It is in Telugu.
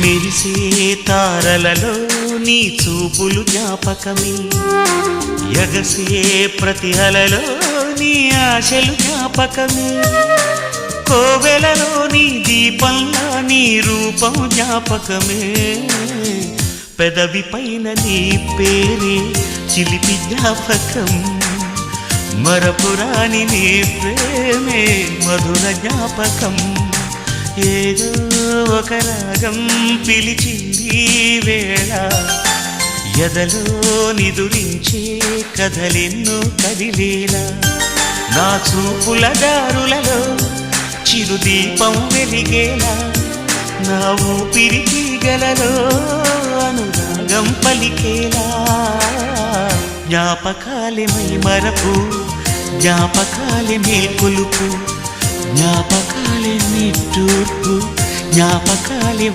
మెరిసే తారలలో నీ చూపులు జ్ఞాపకమే, ఎగసే ప్రతి అలలో నీ ఆశలు జ్ఞాపకమే, కోవెలలో నీ దీపంలా నీ రూపం జ్ఞాపకమే, పెదవి పైన నీ పేరే చిలిపి జ్ఞాపకం, మరపురాని నీ ప్రేమే మధుర జ్ఞాపకం. ఏదో ఒక రాగం పిలిచింది వేళ, ఎదలో నిదురించే కథలెన్నో కదిలేలా, నా చూపుల దారులలో చిరుదీపం వెలిగేలా, నా ఊపిరి తీగలలో అనురాగం పలికేలా, జ్ఞాపకాలే మై మరపు, జ్ఞాపకాలే మేల్కొలుపు, జ్ఞాపకాలే నిట్టూర్పు, జ్ఞాపకాలే